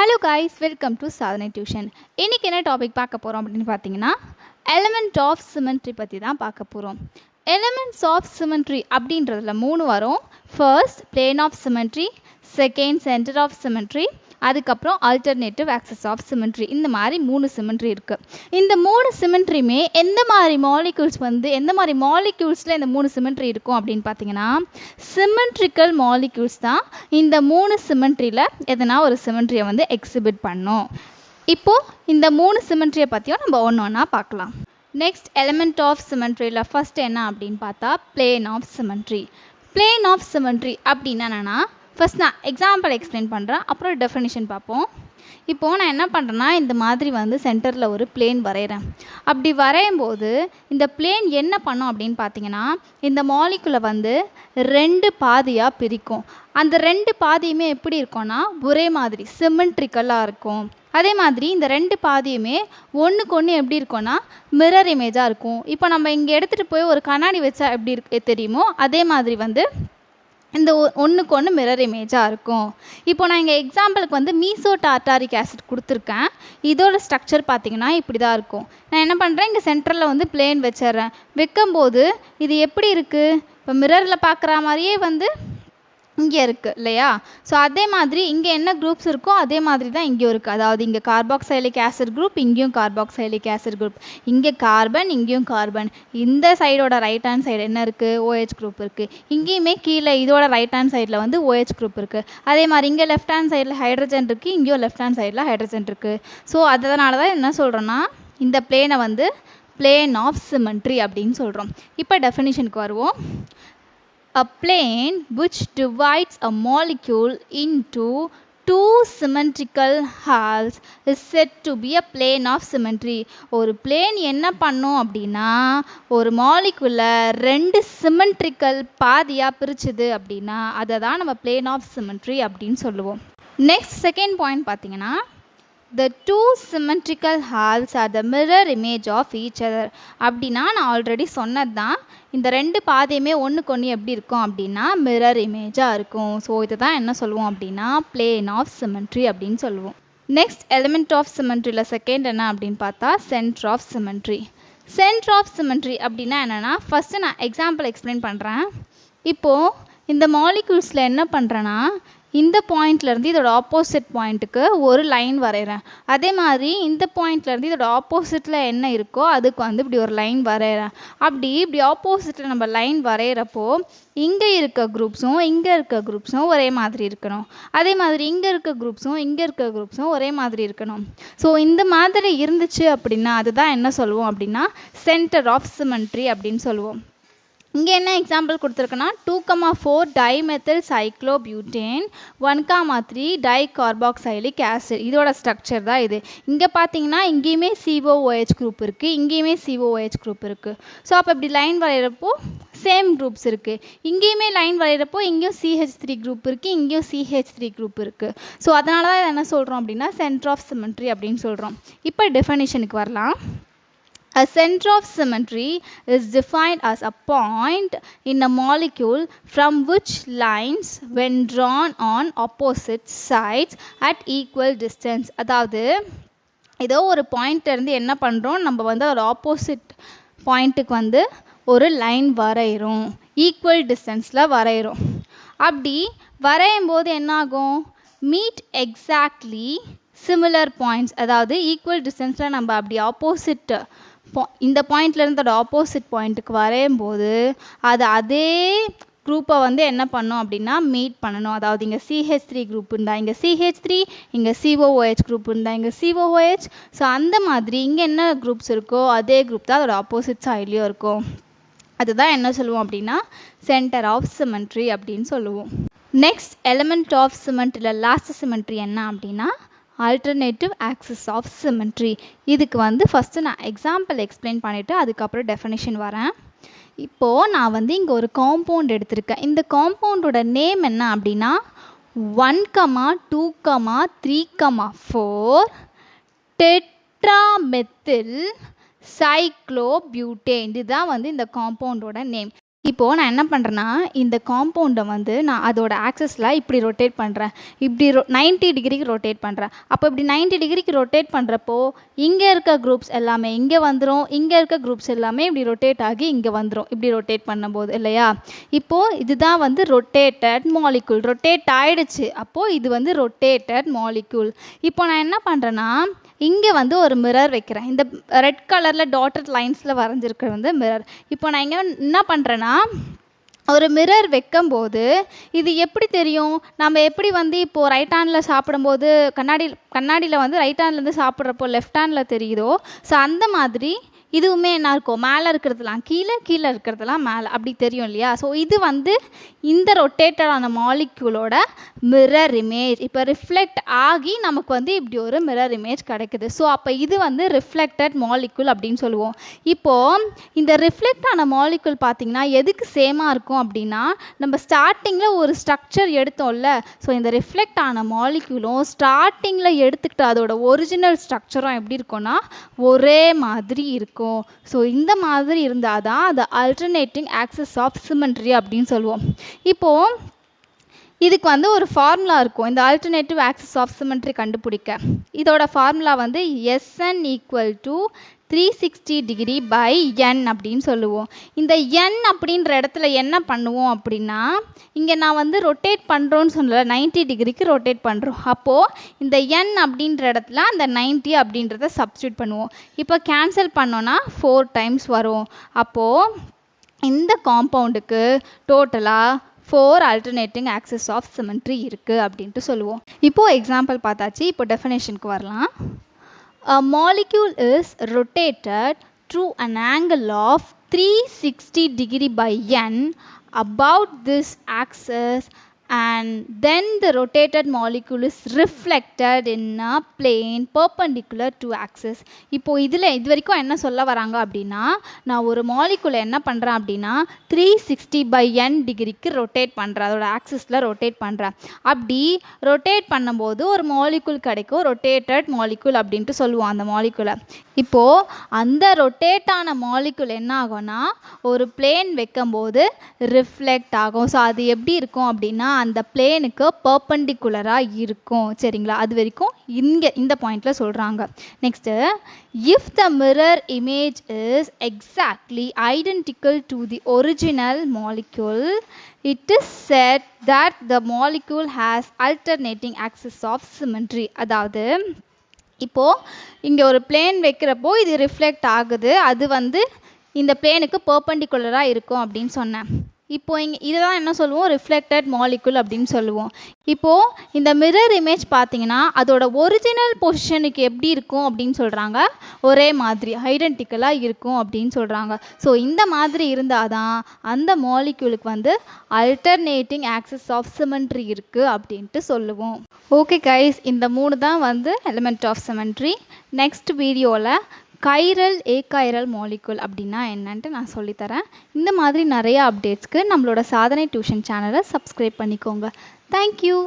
Hello guys, welcome to Sadhana Tuition. இன்னைக்கு என்ன topic பார்க்க போறோம் அப்படின்னு பார்த்தீங்கன்னா எலிமெண்ட் ஆஃப் சிமெட்ரி பற்றி தான் பார்க்க போகிறோம். எலிமெண்ட்ஸ் ஆஃப் சிமெட்ரி அப்படின்றதுல 3 வரும். First plane of symmetry, second centre of symmetry, அதுக்கப்புறம் ஆல்டர்னேட்டிவ் ஆக்சஸ் ஆஃப் சிமெட்ரி. இந்த மாதிரி 3 சிமெட்ரி இருக்குது. இந்த 3 சிமெட்ரியுமே எந்த மாதிரி மாலிக்யூல்ஸில் இந்த 3 சிமெட்ரி இருக்கும் அப்படின்னு பார்த்தீங்கன்னா சிமெட்ரிக்கல் மாலிக்யூல்ஸ் தான் இந்த 3 சிமெட்ரியில் எதனா ஒரு சிமெட்ரியை வந்து எக்ஸிபிட் பண்ணும். இப்போது இந்த 3 சிமெட்ரியை பற்றியும் நம்ம ஒன்று ஒன்றா பார்க்கலாம். நெக்ஸ்ட் எலிமெண்ட் ஆஃப் சிமெட்ரியில் ஃபர்ஸ்ட் என்ன அப்படின்னு பார்த்தா plane of symmetry. Plane of symmetry அப்படின்னா என்னென்னா ஃபர்ஸ்ட் நான் எக்ஸாம்பிள் எக்ஸ்பிளைன் பண்ணுறேன், அப்புறம் டெஃபினிஷன் பார்ப்போம். இப்போது நான் என்ன பண்ணுறேன்னா இந்த மாதிரி வந்து சென்டரில் ஒரு பிளேன் வரைகிறேன். அப்படி வரையும் போது இந்த பிளேன் என்ன பண்ணும் அப்படின்னு பார்த்தீங்கன்னா இந்த மாலிகுலை வந்து 2 பாதியாக பிரிக்கும். அந்த 2 பாதியுமே எப்படி இருக்கும்னா ஒரே மாதிரி சிமெட்ரிக்கலாக இருக்கும். அதே மாதிரி இந்த 2 பாதியுமே ஒன்றுக்கு ஒன்று எப்படி இருக்கும்னா மிரர் இமேஜாக இருக்கும். இப்போ நம்ம இங்கே எடுத்துகிட்டு போய் ஒரு கண்ணாடி வச்சா எப்படி தெரியுமோ அதே மாதிரி வந்து இந்த ஒன்றுக்கு ஒன்று மிரர் இமேஜாக இருக்கும். இப்போ நான் இங்கே எக்ஸாம்பிளுக்கு வந்து மீசோ டார்டாரிக் ஆசிட் கொடுத்துருக்கேன். இதோட ஸ்ட்ரக்சர் பார்த்தீங்கன்னா இப்படி தான் இருக்கும். நான் என்ன பண்ணுறேன், இங்கே சென்டரில் வந்து பிளேன் வச்சிட்றேன். வைக்கும்போது இது எப்படி இருக்குது, இப்போ மிரரில் பார்க்குற மாதிரியே வந்து இங்கே இருக்குது இல்லையா? ஸோ அதே மாதிரி இங்கே என்ன குரூப்ஸ் இருக்கோ அதே மாதிரி தான் இங்கேயும் இருக்குது. அதாவது இங்கே கார்பாக்சைலிக் ஆசிட் குரூப், இங்கேயும் கார்பாக்சைலிக் ஆசிட் குரூப், இங்கே கார்பன், இங்கேயும் கார்பன். இந்த சைடோட ரைட் ஹேண்ட் சைடு என்ன இருக்குது, OH குரூப் இருக்குது. இங்கேயுமே கீழே இதோட ரைட் ஹேண்ட் சைடில் வந்து OH குரூப் இருக்குது. அதே மாதிரி இங்கே லெஃப்ட் ஹேண்ட் சைடில் ஹைட்ரஜன் இருக்குது, இங்கேயும் லெஃப்ட் ஹேண்ட் சைடில் ஹைட்ரஜன் இருக்குது. ஸோ அதனால தான் என்ன சொல்கிறோன்னா இந்த பிளேனை வந்து பிளேன் ஆஃப் சிமெட்ரி அப்படின்னு சொல்கிறோம். இப்போ டெஃபினிஷனுக்கு வருவோம். A plane which divides a molecule into 2 symmetrical halves is said to be a plane of symmetry. ஒரு plane என்ன பண்ணும் அப்படின்னா ஒரு மாலிகுலை 2 சிமெட்ரிக்கல் பாதியாக பிரிச்சுது அப்படின்னா அதை தான் நம்ம plane of symmetry அப்படின்னு சொல்லுவோம். நெக்ஸ்ட் செகண்ட் பாயிண்ட் பார்த்தீங்கன்னா the 2 symmetrical halves are the mirror image of each other. அப்படின்னா நான் ஆல்ரெடி சொன்னது தான், இந்த 2 பாதையுமே ஒன்றுக்கு ஒன்று எப்படி இருக்கும் அப்படின்னா மிரர் இமேஜாக இருக்கும். ஸோ இதை தான் என்ன சொல்லுவோம் அப்படின்னா பிளேன் ஆஃப் சிமெட்ரி அப்படின்னு சொல்லுவோம். நெக்ஸ்ட் எலிமெண்ட் ஆஃப் சிமெட்ரியில் செகண்ட் என்ன அப்படின்னு பார்த்தா centre of symmetry. Centre of symmetry அப்படின்னா என்னென்னா ஃபஸ்ட்டு நான் எக்ஸாம்பிள் எக்ஸ்பிளைன் பண்ணுறேன். இப்போது இந்த மாலிக்யூல்ஸில் என்ன பண்ணுறேன்னா இந்த பாயிண்ட்லேருந்து இதோட ஆப்போசிட் பாயிண்ட்டுக்கு ஒரு லைன் வரைகிறேன். அதே மாதிரி இந்த பாயிண்ட்லேருந்து இதோட ஆப்போசிட்டில் என்ன இருக்கோ அதுக்கு வந்து இப்படி ஒரு லைன் வரைகிறேன். இப்படி ஆப்போசிட்டில் நம்ம லைன் வரைகிறப்போ இங்கே இருக்க குரூப்ஸும் இங்கே இருக்க குரூப்ஸும் ஒரே மாதிரி இருக்கணும். அதே மாதிரி இங்கே இருக்க குரூப்ஸும் ஒரே மாதிரி இருக்கணும். ஸோ இந்த மாதிரி இருந்துச்சு அப்படின்னா அதுதான் என்ன சொல்லுவோம் அப்படின்னா சென்டர் ஆஃப் சிமெட்ரி அப்படின்னு சொல்லுவோம். இங்கே என்ன எக்ஸாம்பிள் கொடுத்துருக்குன்னா 2,4 டைமெத்தில் சைக்ளோபியூட்டேன், 1,3 டைகார்பாக்சைலிக் ஆசிட். இதோட ஸ்ட்ரக்சர் தான் இது. இங்கே பார்த்தீங்கன்னா இங்கேயுமே COOH குரூப் இருக்குது, இங்கேயுமே COOH குரூப் இருக்குது. ஸோ அப்போ இப்படி லைன் வரைகிறப்போ சேம் குரூப்ஸ் இருக்குது. இங்கேயுமே லைன் வரைகிறப்போ இங்கேயும் CH3 குரூப் இருக்குது, இங்கேயும் CH3 குரூப் இருக்குது. ஸோ அதனால தான் என்ன சொல்கிறோம் அப்படின்னா சென்டர் ஆஃப் சிமெட்ரி அப்படின்னு சொல்கிறோம். இப்போ டெஃபினிஷனுக்கு வரலாம். A center of symmetry is defined as a point in a molecule from which lines, when drawn on opposite sides at equal distance. அதாவது ஏதோ ஒரு பாயிண்ட்லேருந்து என்ன பண்ணுறோம், நம்ம வந்து ஒரு ஆப்போசிட் பாயிண்ட்டுக்கு வந்து ஒரு லைன் வரைகிறோம், ஈக்குவல் டிஸ்டன்ஸில் வரைகிறோம். அப்படி வரையும் போது என்னாகும், மீட் எக்ஸாக்ட்லி சிமிலர் பாயிண்ட்ஸ். அதாவது ஈக்குவல் டிஸ்டன்ஸில் நம்ம அப்படி ஆப்போசிட் இந்த பாயிண்ட்லேருந்து ஆப்போசிட் பாயிண்ட்டுக்கு வரையும் போது அது அதே குரூப்பை வந்து என்ன பண்ணோம் அப்படின்னா மீட் பண்ணணும். அதாவது இங்கே CH3 குரூப் இருந்தால் இங்கே CH3, இங்கே COOH குரூப் இருந்தால் இங்கே COOH. ஸோ அந்த மாதிரி இங்கே என்ன குரூப்ஸ் இருக்கோ அதே குரூப் தான் அதோட ஆப்போசிட் சைட்லேயும் இருக்கும். அதுதான் என்ன சொல்லுவோம் அப்படின்னா சென்டர் ஆஃப் சிமெட்ரி அப்படின்னு சொல்லுவோம். நெக்ஸ்ட் எலிமெண்ட் ஆஃப் சிமெட்ரியில் லாஸ்ட் சிமெட்ரி என்ன அப்படின்னா ஆல்டர்னேட்டிவ் ஆக்சஸ் ஆஃப் சிமெட்ரி. இதுக்கு வந்து ஃபஸ்ட்டு நான் எக்ஸாம்பிள் எக்ஸ்பிளைன் பண்ணிவிட்டு அதுக்கப்புறம் டெஃபினிஷன் வரேன். இப்போது நான் வந்து இங்கே ஒரு காம்பவுண்ட் எடுத்திருக்கேன். இந்த காம்பவுண்டோட நேம் என்ன அப்படின்னா 1,2,3,4 டெட்ராமெத்தில் சைக்ளோபியூட்டேன். இதுதான் வந்து இந்த காம்பவுண்டோட நேம். இப்போது நான் என்ன பண்ணுறேன்னா இந்த காம்பவுண்டை வந்து நான் அதோட ஆக்சஸில் இப்படி ரொட்டேட் பண்ணுறேன், இப்படி 90 டிகிரிக்கு ரொட்டேட் பண்ணுறேன். அப்போ இப்படி 90 டிகிரிக்கு ரொட்டேட் பண்ணுறப்போ இங்கே இருக்க குரூப்ஸ் எல்லாமே இங்கே வந்துடும், இங்கே இருக்க குரூப்ஸ் எல்லாமே இப்படி ரொட்டேட் ஆகி இங்கே வந்துடும் இப்படி ரொட்டேட் பண்ணும்போது இல்லையா. இப்போது இதுதான் வந்து ரொட்டேட்டட் மாலிக்யூல், ரொட்டேட் ஆகிடுச்சு. அப்போது இது வந்து ரொட்டேட்டட் மாலிக்யூல். இப்போ நான் என்ன பண்ணுறேன்னா இங்கே வந்து ஒரு மிரர் வைக்கிறேன். இந்த ரெட் கலரில் டாட்டட் லைன்ஸில் வரைஞ்சிருக்கிறது வந்து மிரர். இப்போ நான் இங்கே என்ன பண்ணுறேன்னா ஒரு மிரர் வைக்கும்போது இது எப்படி தெரியும், நம்ம எப்படி வந்து இப்போது ரைட் ஹேண்டில் சாப்பிடும்போது கண்ணாடியில் வந்து ரைட் ஹேண்ட்லேருந்து சாப்பிட்றப்போ லெஃப்ட் ஹேண்டில் தெரியுதோ, ஸோ அந்த மாதிரி இதுவுமே என்ன இருக்கும், மேலே இருக்கிறதுலாம் கீழே, கீழே இருக்கிறதுலாம் மேலே அப்படி தெரியும் இல்லையா. ஸோ இது வந்து இந்த ரொட்டேட்டடான மாலிக்யூலோட மிரர் இமேஜ். இப்போ ரிஃப்ளெக்ட் ஆகி நமக்கு வந்து இப்படி ஒரு மிரர் இமேஜ் கிடைக்குது. ஸோ அப்போ இது வந்து ரிஃப்ளெக்டட் மாலிக்யூல் அப்படின்னு சொல்லுவோம். இப்போது இந்த ரிஃப்ளெக்ட் ஆன மாலிக்யூல் பார்த்திங்கன்னா எதுக்கு சேமாக இருக்கும் அப்படின்னா, நம்ம ஸ்டார்டிங்கில் ஒரு ஸ்ட்ரக்சர் எடுத்தோம்ல, ஸோ இந்த ரிஃப்ளெக்ட் ஆன மாலிக்யூலும் ஸ்டார்டிங்கில் எடுத்துக்கிட்ட அதோட ஒரிஜினல் ஸ்ட்ரக்சரும் எப்படி இருக்கும்னா ஒரே மாதிரி இருக்கும். ஸோ இந்த மாதிரி இருந்தால் தான் அது அல்டர்னேட்டிங் ஆக்சிஸ் ஆஃப் சிமெட்ரி அப்படின்னு சொல்லுவோம். இப்போது இதுக்கு வந்து ஒரு ஃபார்முலா இருக்கும், இந்த ஆல்டர்னேட்டிவ் ஆக்சிஸ் ஆஃப் சிமெட்ரி கண்டுபிடிக்க. இதோட ஃபார்முலா வந்து SN = 360 டிகிரி பை n அப்படின்னு சொல்லுவோம். இந்த n அப்படின்ற இடத்துல என்ன பண்ணுவோம் அப்படின்னா, இங்கே நான் வந்து ரொட்டேட் பண்ணுறோன்னு சொன்னல 90 டிகிரிக்கு ரொட்டேட் பண்ணுறோம். அப்போது இந்த n அப்படின்ற இடத்துல அந்த 90 அப்படின்றத சப்ஸ்டியூட் பண்ணுவோம். இப்போ கேன்சல் பண்ணோன்னா 4 டைம்ஸ் வரும். அப்போது இந்த காம்பவுண்டுக்கு டோட்டலாக 4 alternating axis of symmetry இருக்கு அப்படின்ட்டு சொல்லுவோம். இப்போ எக்ஸாம்பிள் பார்த்தாச்சு. இப்போ டெஃபினேஷனுக்கு வரலாம். A molecule is rotated through an angle of 360 degree by n about this axis, and then the rotated molecule is reflected in a plane perpendicular to axis. இப்போ இது வரைக்கும் என்ன சொல்ல வராங்க அப்படின்னா, நான் ஒரு மாலிகுலை என்ன பண்ணுறேன் அப்படின்னா 360 by n டிகிரிக்கு ரொட்டேட் பண்ணுறேன், அதோட ஆக்சிஸில் ரொட்டேட் பண்ணுறேன். அப்படி ரொட்டேட் பண்ணும்போது ஒரு மாலிகுல் கிடைக்கும், ரொட்டேட்டட் மாலிகுல் அப்படின்ட்டு சொல்லுவோம் அந்த மாலிகுலை. இப்போது அந்த ரொட்டேட்டான மாலிகுல் என்ன ஆகும்னா ஒரு பிளேன் வைக்கும்போது ரிஃப்ளெக்ட் ஆகும். ஸோ அது எப்படி இருக்கும் அப்படின்னா அந்த பிளேனுக்கு பர்பண்டிகுலராக இருக்கும். சரிங்களா, அது வரைக்கும் இங்கே இந்த பாயிண்டில் சொல்கிறாங்க. Next, if the mirror image is exactly identical to the original molecule, it is said that the molecule has alternating axis of symmetry. அதாவது இப்போது இங்கே ஒரு பிளேன் வைக்கிறப்போ இது ரிஃப்ளெக்ட் ஆகுது, அது வந்து இந்த பிளேனுக்கு பர்பண்டிகுலராக இருக்கும் அப்படின்னு சொன்னேன். இப்போ இங்கே இதுதான் என்ன சொல்லுவோம், ரிஃப்ளெக்டட் மாலிகுல் அப்படின்னு சொல்லுவோம். இப்போது இந்த மிரர் இமேஜ் பார்த்தீங்கன்னா அதோட ஒரிஜினல் பொசிஷனுக்கு எப்படி இருக்கும் அப்படின்னு சொல்கிறாங்க, ஒரே மாதிரி ஐடென்டிக்கலாக இருக்கும் அப்படின்னு சொல்கிறாங்க. ஸோ இந்த மாதிரி இருந்தால் தான் அந்த மாலிகுலுக்கு வந்து அல்டர்னேட்டிங் ஆக்சிஸ் ஆஃப் சிமெட்ரி இருக்குது அப்படின்ட்டு சொல்லுவோம். ஓகே கைஸ், இந்த 3 தான் வந்து எலிமெண்ட் ஆஃப் சிமெட்ரி. நெக்ஸ்ட் வீடியோவில் கைரல் ஏகைரல் மாலிகுல் அப்படின்னா என்னன்ட்டு நான் சொல்லித்தரேன். இந்த மாதிரி நிறைய அப்டேட்ஸ்க்கு நம்மளோட சாதனை டியூஷன் சேனலை சப்ஸ்கிரைப் பண்ணிக்கோங்க. தேங்க்யூ.